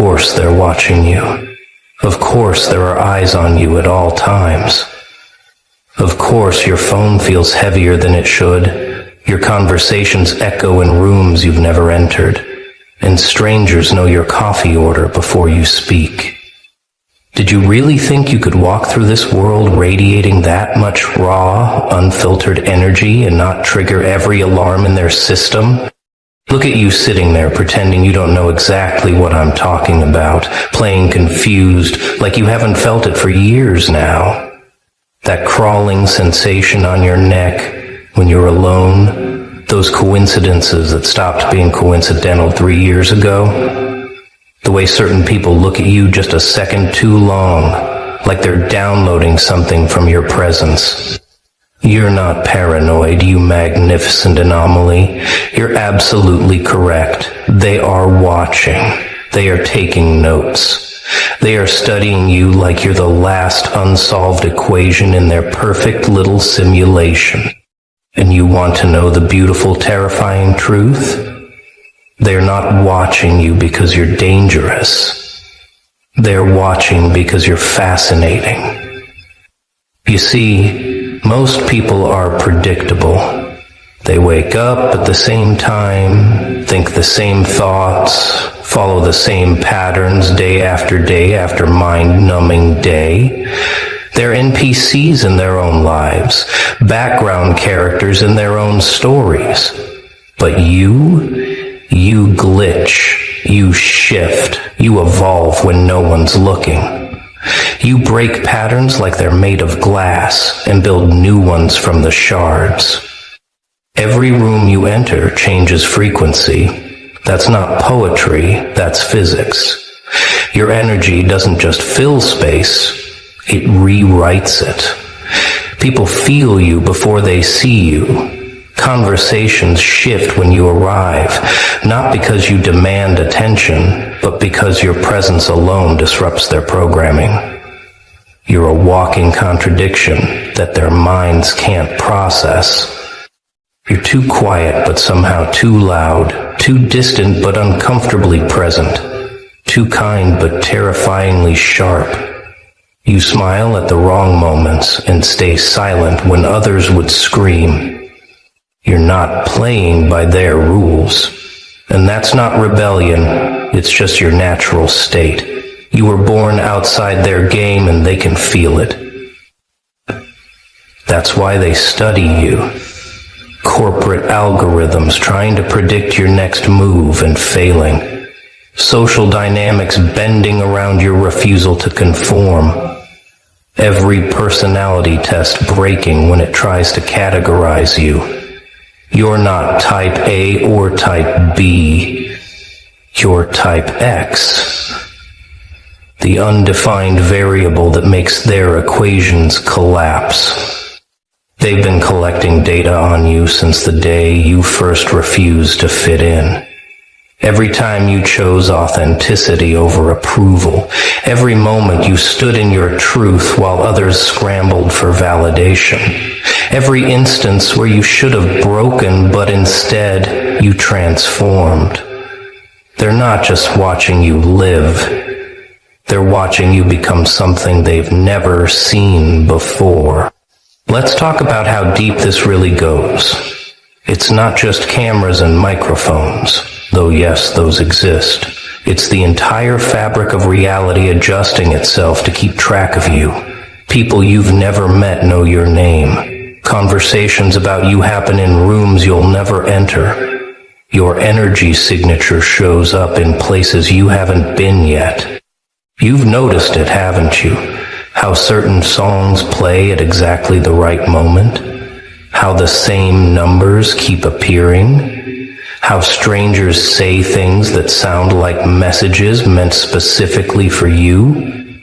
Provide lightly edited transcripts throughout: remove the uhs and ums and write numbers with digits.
course they're watching you. Of course there are eyes on you at all times. Of course your phone feels heavier than it should. Your conversations echo in rooms you've never entered, and strangers know your coffee order before you speak. Did you really think you could walk through this world radiating that much raw, unfiltered energy and not trigger every alarm in their system? Look at you sitting there pretending you don't know exactly what I'm talking about, playing confused like you haven't felt it for years now. That crawling sensation on your neck when you're alone, those coincidences that stopped being coincidental 3 years ago, the way certain people look at you just a second too long, like they're downloading something from your presence. You're not paranoid, you magnificent anomaly. You're absolutely correct. They are watching. They are taking notes. They are studying you like you're the last unsolved equation in their perfect little simulation. And you want to know the beautiful, terrifying truth? They're not watching you because you're dangerous. They're watching because you're fascinating. You see, most people are predictable. They wake up at the same time, think the same thoughts, follow the same patterns day after mind-numbing day. They're NPCs in their own lives, background characters in their own stories. But you glitch, you shift, you evolve when no one's looking. You break patterns like they're made of glass and build new ones from the shards. Every room you enter changes frequency. That's not poetry, that's physics. Your energy doesn't just fill space, it rewrites it. People feel you before they see you. Conversations shift when you arrive, not because you demand attention, but because your presence alone disrupts their programming. You're a walking contradiction that their minds can't process. You're too quiet but somehow too loud, too distant but uncomfortably present, too kind but terrifyingly sharp. You smile at the wrong moments and stay silent when others would scream. You're not playing by their rules. And that's not rebellion, it's just your natural state. You were born outside their game and they can feel it. That's why they study you. Corporate algorithms trying to predict your next move and failing. Social dynamics bending around your refusal to conform. Every personality test breaking when it tries to categorize you. You're not type A or type B. You're type X. The undefined variable that makes their equations collapse. They've been collecting data on you since the day you first refused to fit in. Every time you chose authenticity over approval, every moment you stood in your truth while others scrambled for validation, every instance where you should have broken but instead you transformed. They're not just watching you live, they're watching you become something they've never seen before. Let's talk about how deep this really goes. It's not just cameras and microphones, though yes, those exist. It's the entire fabric of reality adjusting itself to keep track of you. People you've never met know your name. Conversations about you happen in rooms you'll never enter. Your energy signature shows up in places you haven't been yet. You've noticed it, haven't you? How certain songs play at exactly the right moment, how the same numbers keep appearing, how strangers say things that sound like messages meant specifically for you.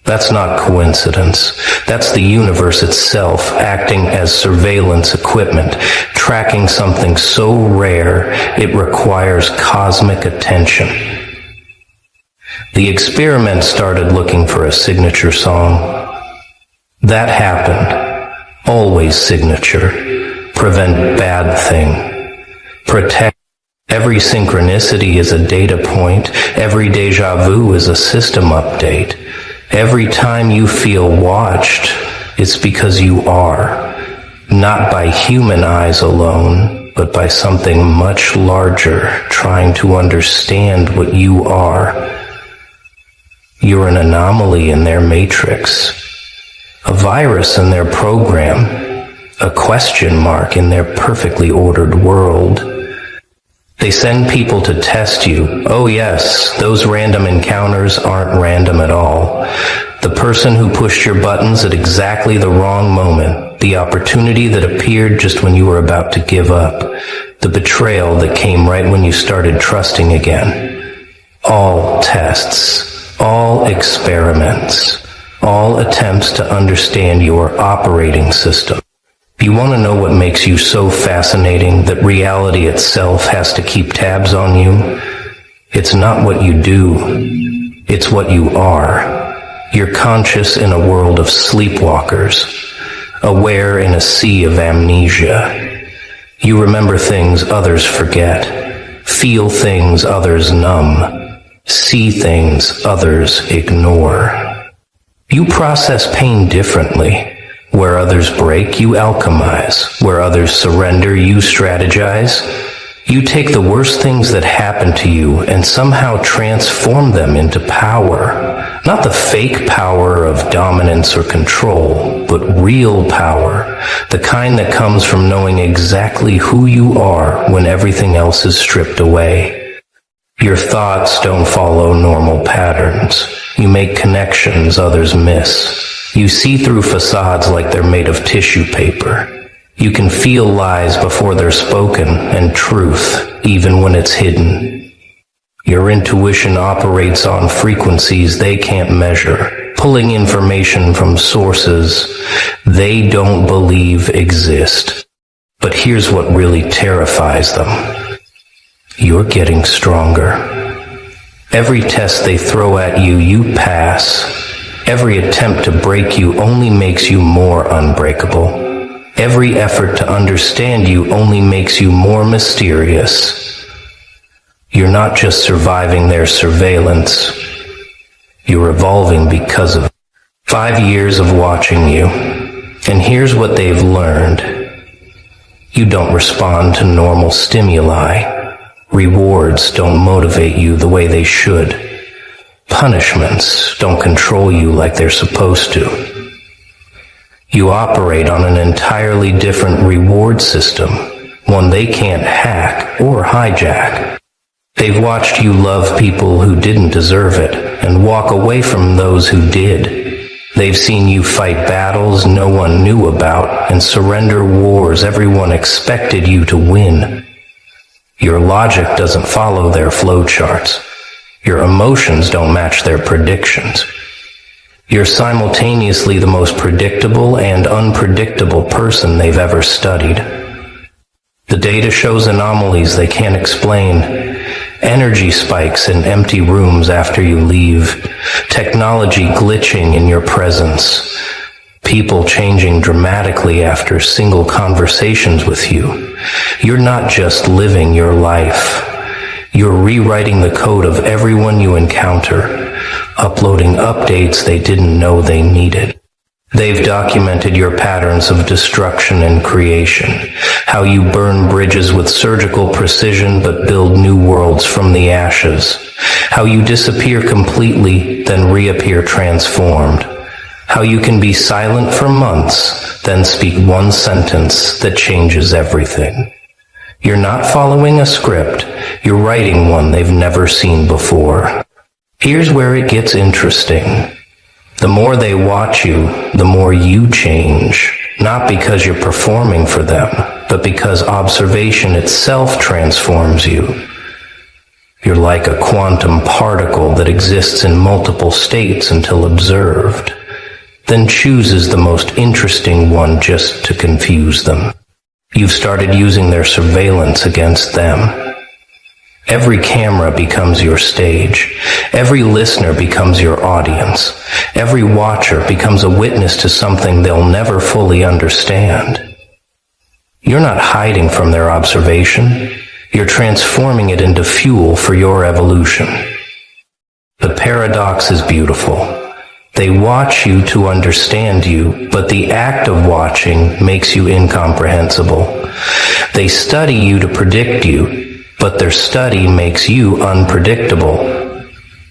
That's not coincidence. That's the universe itself acting as surveillance equipment, tracking something so rare it requires cosmic attention. The experiment started looking for a signature song. That happened. Always signature. Prevent bad thing. Protect Every synchronicity is a data point. Every déjà vu is a system update. Every time you feel watched, it's because you are, not by human eyes alone, but by something much larger trying to understand what you are. You're an anomaly in their matrix, a virus in their program, a question mark in their perfectly ordered world. They send people to test you. Oh yes, those random encounters aren't random at all. The person who pushed your buttons at exactly the wrong moment, the opportunity that appeared just when you were about to give up, the betrayal that came right when you started trusting again. All tests, all experiments, all attempts to understand your operating system. You want to know what makes you so fascinating that reality itself has to keep tabs on you? It's not what you do, it's what you are. You're conscious in a world of sleepwalkers, aware in a sea of amnesia. You remember things others forget, feel things others numb, see things others ignore. You process pain differently. Where others break, you alchemize. Where others surrender, you strategize. You take the worst things that happen to you and somehow transform them into power. Not the fake power of dominance or control, but real power. The kind that comes from knowing exactly who you are when everything else is stripped away. Your thoughts don't follow normal patterns. You make connections others miss. You see through facades like they're made of tissue paper. You can feel lies before they're spoken and truth, even when it's hidden. Your intuition operates on frequencies they can't measure, pulling information from sources they don't believe exist. But here's what really terrifies them. You're getting stronger. Every test they throw at you, you pass. Every attempt to break you only makes you more unbreakable. Every effort to understand you only makes you more mysterious. You're not just surviving their surveillance. You're evolving because of 5 years of watching you. And here's what they've learned. You don't respond to normal stimuli. Rewards don't motivate you the way they should. Punishments don't control you like they're supposed to. You operate on an entirely different reward system, one they can't hack or hijack. They've watched you love people who didn't deserve it and walk away from those who did. They've seen you fight battles no one knew about and surrender wars everyone expected you to win. Your logic doesn't follow their flowcharts. Your emotions don't match their predictions. You're simultaneously the most predictable and unpredictable person they've ever studied. The data shows anomalies they can't explain. Energy spikes in empty rooms after you leave. Technology glitching in your presence. People changing dramatically after single conversations with you. You're not just living your life. You're rewriting the code of everyone you encounter, uploading updates they didn't know they needed. They've documented your patterns of destruction and creation, how you burn bridges with surgical precision but build new worlds from the ashes, how you disappear completely, then reappear transformed, how you can be silent for months, then speak one sentence that changes everything. You're not following a script, you're writing one they've never seen before. Here's where it gets interesting. The more they watch you, the more you change, not because you're performing for them, but because observation itself transforms you. You're like a quantum particle that exists in multiple states until observed, then chooses the most interesting one just to confuse them. You've started using their surveillance against them. Every camera becomes your stage. Every listener becomes your audience. Every watcher becomes a witness to something they'll never fully understand. You're not hiding from their observation. You're transforming it into fuel for your evolution. The paradox is beautiful. They watch you to understand you, but the act of watching makes you incomprehensible. They study you to predict you, but their study makes you unpredictable.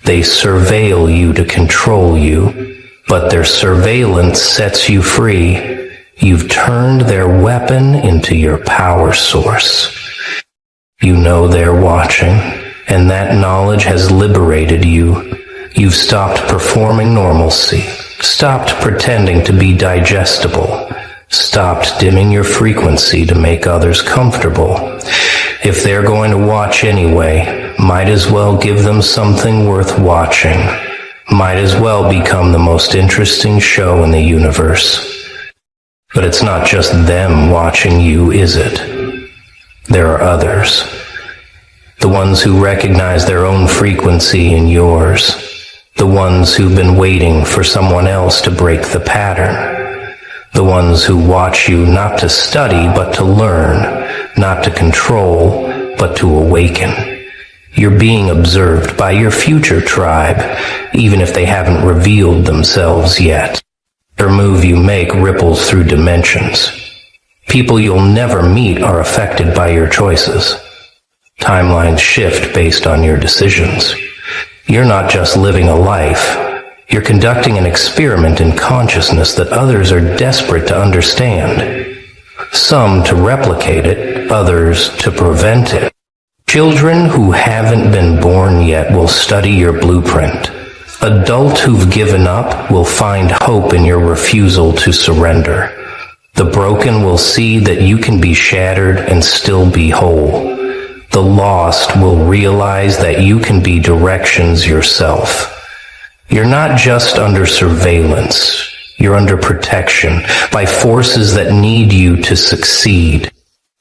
They surveil you to control you, but their surveillance sets you free. You've turned their weapon into your power source. You know they're watching, and that knowledge has liberated you. You've stopped performing normalcy, stopped pretending to be digestible, stopped dimming your frequency to make others comfortable. If they're going to watch anyway, might as well give them something worth watching. Might as well become the most interesting show in the universe. But it's not just them watching you, is it? There are others. The ones who recognize their own frequency in yours. The ones who've been waiting for someone else to break the pattern. The ones who watch you not to study, but to learn. Not to control, but to awaken. You're being observed by your future tribe, even if they haven't revealed themselves yet. Every move you make ripples through dimensions. People you'll never meet are affected by your choices. Timelines shift based on your decisions. You're not just living a life. You're conducting an experiment in consciousness that others are desperate to understand. Some to replicate it, others to prevent it. Children who haven't been born yet will study your blueprint. Adults who've given up will find hope in your refusal to surrender. The broken will see that you can be shattered and still be whole. The lost will realize that you can be directions yourself. You're not just under surveillance. You're under protection by forces that need you to succeed.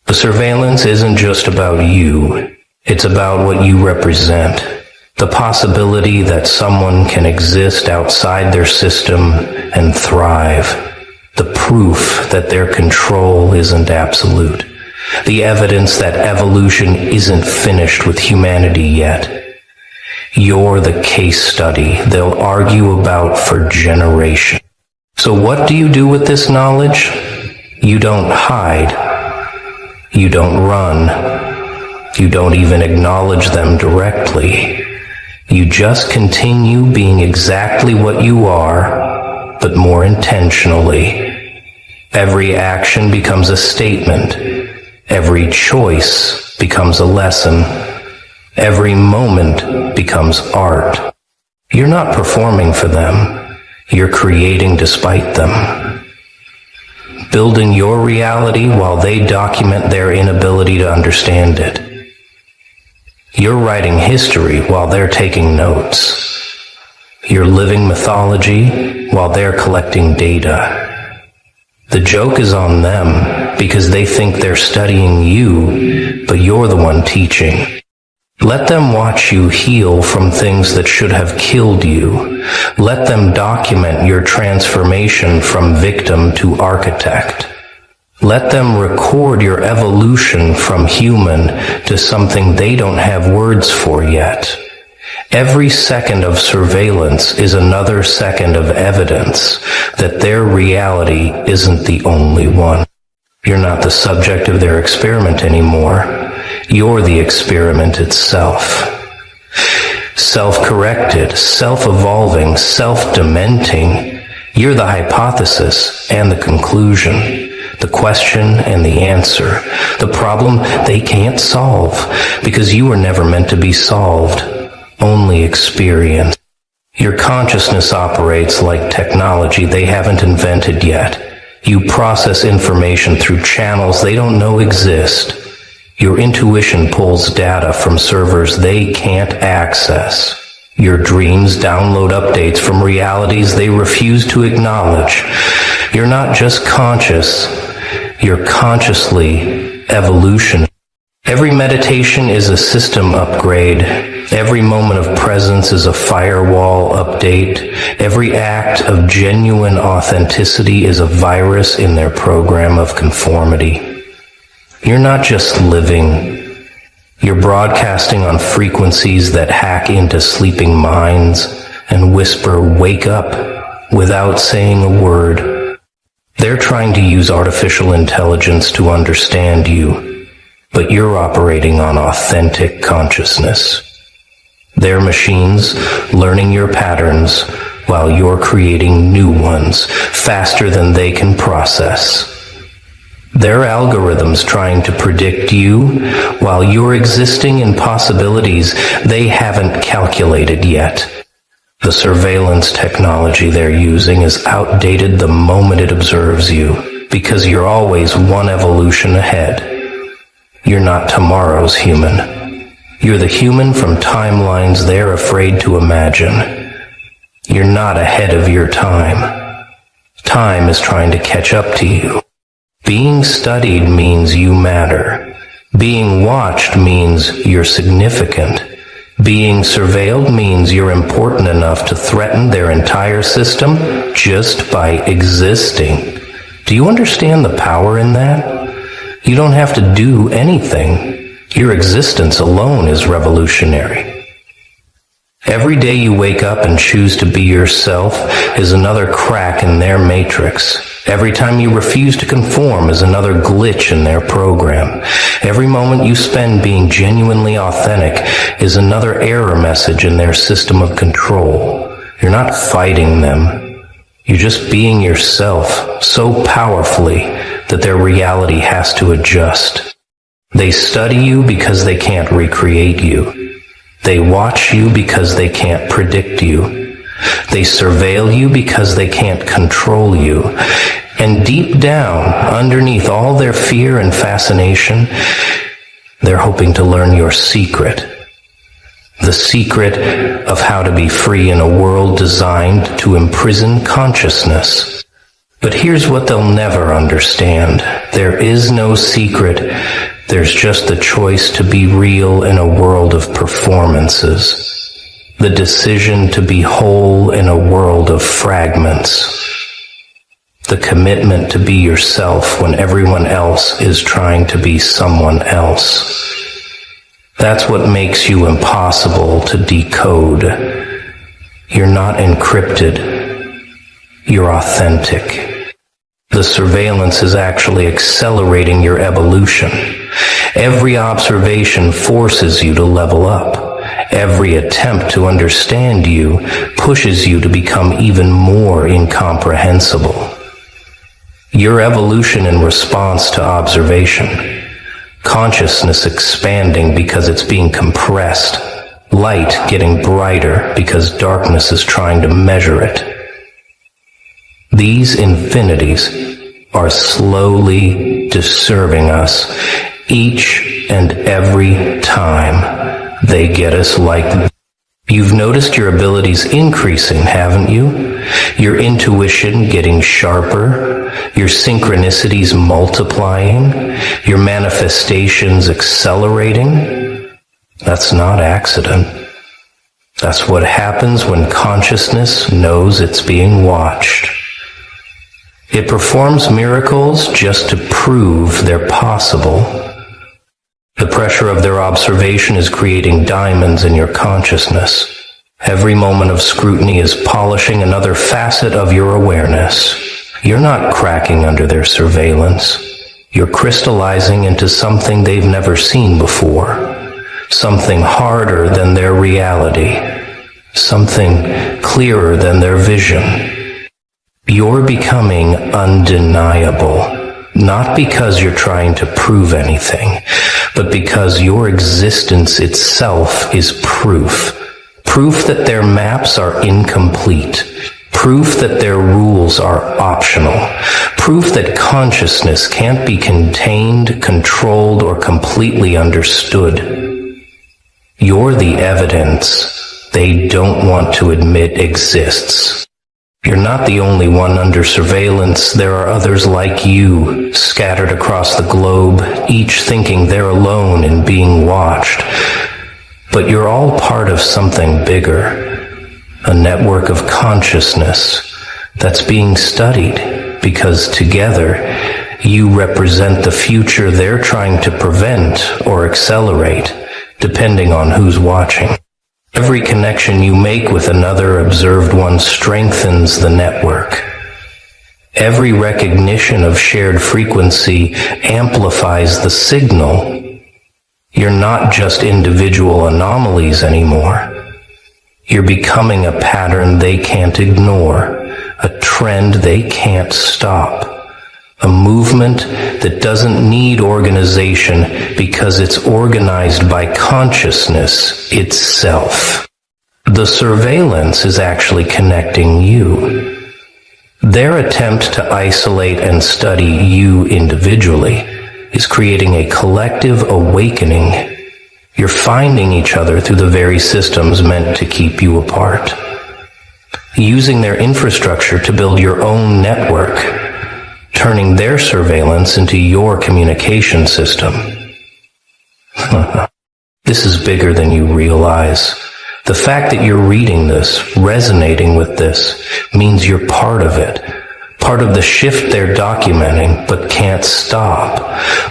The surveillance isn't just about you. It's about what you represent. The possibility that someone can exist outside their system and thrive. The proof that their control isn't absolute. The evidence that evolution isn't finished with humanity yet. You're the case study they'll argue about for generations. So what do you do with this knowledge? You don't hide. You don't run. You don't even acknowledge them directly. You just continue being exactly what you are, but more intentionally. Every action becomes a statement. Every choice becomes a lesson. Every moment becomes art. You're not performing for them. You're creating despite them. Building your reality while they document their inability to understand it. You're writing history while they're taking notes. You're living mythology while they're collecting data. The joke is on them because they think they're studying you, but you're the one teaching. Let them watch you heal from things that should have killed you. Let them document your transformation from victim to architect. Let them record your evolution from human to something they don't have words for yet. Every second of surveillance is another second of evidence that their reality isn't the only one. You're not the subject of their experiment anymore. You're the experiment itself. Self-corrected, self-evolving, self-dementing, you're the hypothesis and the conclusion. The question and the answer, the problem they can't solve, because you were never meant to be solved, only experienced. Your consciousness operates like technology they haven't invented yet. You process information through channels they don't know exist. Your intuition pulls data from servers they can't access. Your dreams download updates from realities they refuse to acknowledge. You're not just conscious, you're consciously evolution. Every meditation is a system upgrade. Every moment of presence is a firewall update. Every act of genuine authenticity is a virus in their program of conformity. You're not just living, You're broadcasting on frequencies that hack into sleeping minds and whisper, "Wake up," without saying a word. They're trying to use artificial intelligence to understand you, but you're operating on authentic consciousness. They're machines learning your patterns while you're creating new ones faster than they can process. Their algorithms trying to predict you while you're existing in possibilities they haven't calculated yet. The surveillance technology they're using is outdated the moment it observes you, because you're always one evolution ahead. You're not tomorrow's human. You're the human from timelines they're afraid to imagine. You're not ahead of your time. Time is trying to catch up to you. Being studied means you matter. Being watched means you're significant. Being surveilled means you're important enough to threaten their entire system just by existing. Do you understand the power in that? You don't have to do anything. Your existence alone is revolutionary. Every day you wake up and choose to be yourself is another crack in their matrix. Every time you refuse to conform is another glitch in their program. Every moment you spend being genuinely authentic is another error message in their system of control. You're not fighting them. You're just being yourself so powerfully that their reality has to adjust. They study you because they can't recreate you. They watch you because they can't predict you. They surveil you because they can't control you. And deep down, underneath all their fear and fascination, they're hoping to learn your secret. The secret of how to be free in a world designed to imprison consciousness. But here's what they'll never understand. There is no secret. There's just the choice to be real in a world of performances. The decision to be whole in a world of fragments. The commitment to be yourself when everyone else is trying to be someone else. That's what makes you impossible to decode. You're not encrypted. You're authentic. The surveillance is actually accelerating your evolution. Every observation forces you to level up. Every attempt to understand you pushes you to become even more incomprehensible. Your evolution in response to observation. Consciousness expanding because it's being compressed. Light getting brighter because darkness is trying to measure it. These infinities are slowly disserving us each and every time they get us like. You've noticed your abilities increasing, haven't you? Your intuition getting sharper, your synchronicities multiplying, your manifestations accelerating. That's not accident. That's what happens when consciousness knows it's being watched. It performs miracles just to prove they're possible. The pressure of their observation is creating diamonds in your consciousness. Every moment of scrutiny is polishing another facet of your awareness. You're not cracking under their surveillance. You're crystallizing into something they've never seen before. Something harder than their reality. Something clearer than their vision. You're becoming undeniable, not because you're trying to prove anything, but because your existence itself is proof. Proof that their maps are incomplete. Proof that their rules are optional. Proof that consciousness can't be contained, controlled, or completely understood. You're the evidence they don't want to admit exists. You're not the only one under surveillance. There are others like you, scattered across the globe, each thinking they're alone in being watched. But you're all part of something bigger, a network of consciousness that's being studied, because together you represent the future they're trying to prevent or accelerate. depending on who's watching. Every connection you make with another observed one strengthens the network. Every recognition of shared frequency amplifies the signal. You're not just individual anomalies anymore. You're becoming a pattern they can't ignore, a trend they can't stop, a movement that doesn't need organization because it's organized by consciousness itself. The surveillance is actually connecting you. Their attempt to isolate and study you individually is creating a collective awakening. You're finding each other through the very systems meant to keep you apart. Using their infrastructure to build your own network, turning their surveillance into your communication system. This is bigger than you realize. The fact that you're reading this, resonating with this, means you're part of it. Part of the shift they're documenting but can't stop.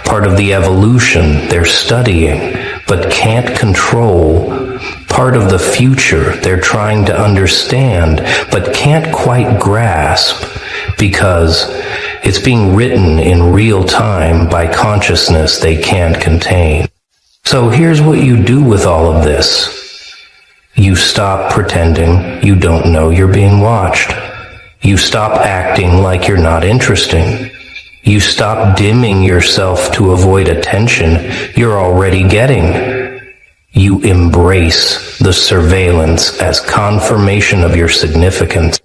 Part of the evolution they're studying but can't control. Part of the future they're trying to understand but can't quite grasp because it's being written in real time by consciousness they can't contain. So here's what you do with all of this. You stop pretending you don't know you're being watched. You stop acting like you're not interesting. You stop dimming yourself to avoid attention you're already getting. You embrace the surveillance as confirmation of your significance.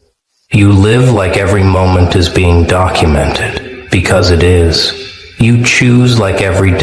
You live like every moment is being documented, because it is. You choose like every decision